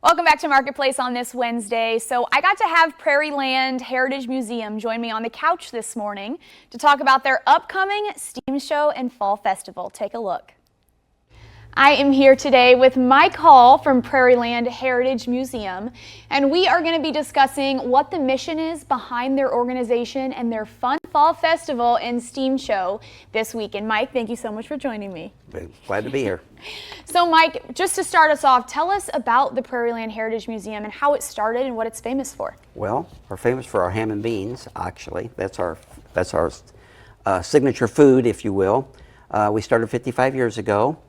Welcome back to Marketplace on this Wednesday. So I got to have Prairieland Heritage Museum join me on the couch this morning to talk about their upcoming STEAM show and fall festival. Take a look. I am here today with Mike Hall from Prairieland Heritage Museum, and we are going to be discussing what the mission is behind their organization and their fun fall festival and STEAM show this weekend. Mike, thank you so much for joining me. Glad to be here. So Mike, just to start us off, tell us about the Prairieland Heritage Museum and how it started and what it's famous for. Well, we're famous for our ham and beans, actually. That's our signature food, if you will. We started 55 years ago.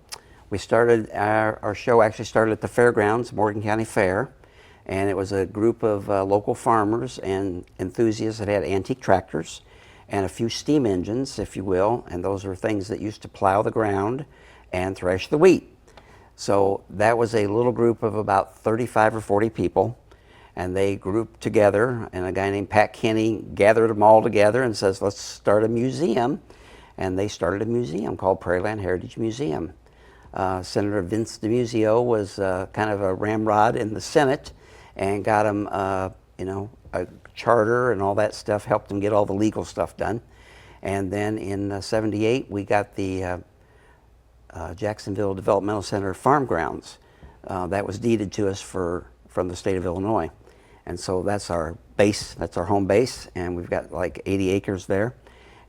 We started, our show actually started at the fairgrounds, Morgan County Fair, and it was a group of local farmers and enthusiasts that had antique tractors and a few steam engines, if you will, and those are things that used to plow the ground and thresh the wheat. So that was a little group of about 35 or 40 people, and they grouped together, and a guy named Pat Kenny gathered them all together and says, let's start a museum, and they started a museum called Prairieland Heritage Museum. Senator Vince DiMuzio was kind of a ramrod in the Senate and got him, a charter and all that stuff, helped him get all the legal stuff done. And then in '78, we got the Jacksonville Developmental Center farm grounds. That was deeded to us from the state of Illinois. And so that's our base, that's our home base, and we've got like 80 acres there.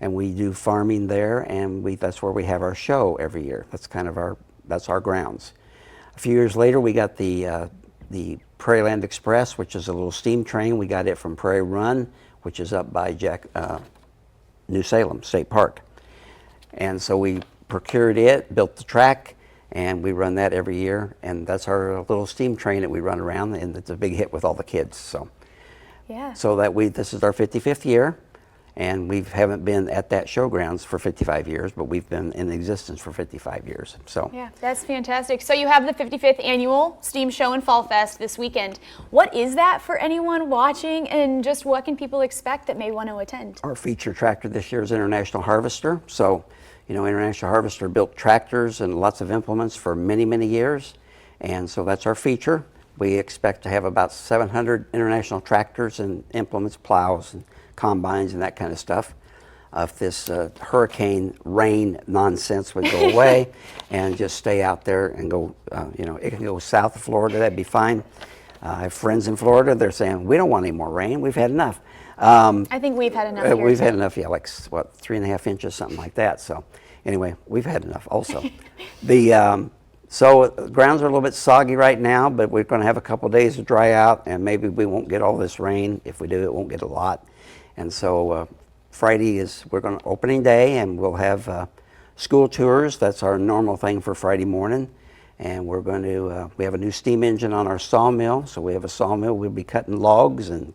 And we do farming there, and that's where we have our show every year. That's kind of that's our grounds. A few years later, we got the Prairieland Express, which is a little steam train. We got it from Prairie Run, which is up by New Salem State Park. And so we procured it, built the track, and we run that every year. And that's our little steam train that we run around, and it's a big hit with all the kids. So, yeah. So this is our 55th year. And we haven't been at that showgrounds for 55 years, but we've been in existence for 55 years. So yeah, that's fantastic. So you have the 55th annual STEAM Show and Fall Fest this weekend. What is that for anyone watching, and just what can people expect that may want to attend? Our feature tractor this year is International Harvester. So, International Harvester built tractors and lots of implements for many, many years. And so that's our feature. We expect to have about 700 international tractors and implements, plows, and combines and that kind of stuff. If this hurricane rain nonsense would go away and just stay out there and go, it can go south of Florida, that'd be fine. I have friends in Florida, they're saying, we don't want any more rain, we've had enough. I think we've had enough here We've too. had enough, yeah, like what, 3.5 inches, something like that. So anyway, we've had enough also. So the grounds are a little bit soggy right now, but we're going to have a couple days to dry out, and maybe we won't get all this rain. If we do, it won't get a lot. And so Friday we're going to opening day, and we'll have school tours. That's our normal thing for Friday morning. And we're going to, we have a new steam engine on our sawmill. So we have a sawmill. We'll be cutting logs and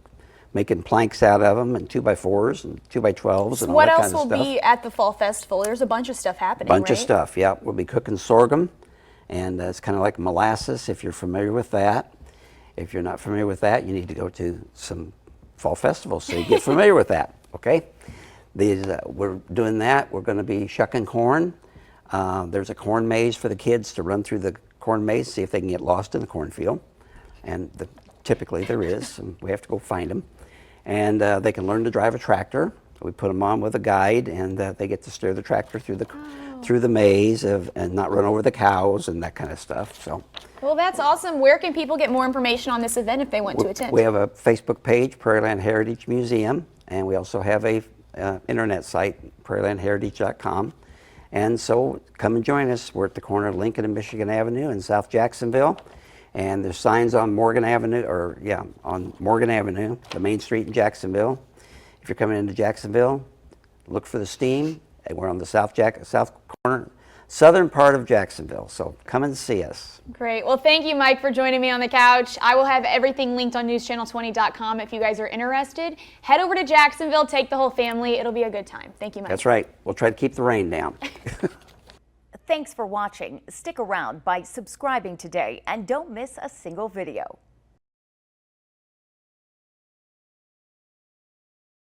making planks out of them, and 2x4s and 2x12s and all that kind of stuff. What else will be at the Fall Festival? There's a bunch of stuff happening, Bunch right? of stuff, yeah. We'll be cooking sorghum, and it's kind of like molasses, if you're familiar with that. If you're not familiar with that, you need to go to some fall festivals so you get familiar with that, okay? We're doing that. We're going to be shucking corn. There's a corn maze for the kids to run through the corn maze, see if they can get lost in the cornfield. And typically there is, and we have to go find them. And they can learn to drive a tractor. We put them on with a guide, and they get to steer the tractor through the maze and not run over the cows and that kind of stuff. So. Well, that's awesome. Where can people get more information on this event if they want to attend? We have a Facebook page, Prairieland Heritage Museum, and we also have a internet site, prairielandheritage.com. And so come and join us. We're at the corner of Lincoln and Michigan Avenue in South Jacksonville. And there's signs on Morgan Avenue, on Morgan Avenue, the main street in Jacksonville. If you're coming into Jacksonville, look for the steam. We're on the southern part of Jacksonville, so come and see us. Great. Well, thank you, Mike, for joining me on the couch. I will have everything linked on newschannel20.com if you guys are interested. Head over to Jacksonville, take the whole family. It'll be a good time. Thank you, Mike. That's right. We'll try to keep the rain down. Thanks for watching. Stick around by subscribing today and don't miss a single video.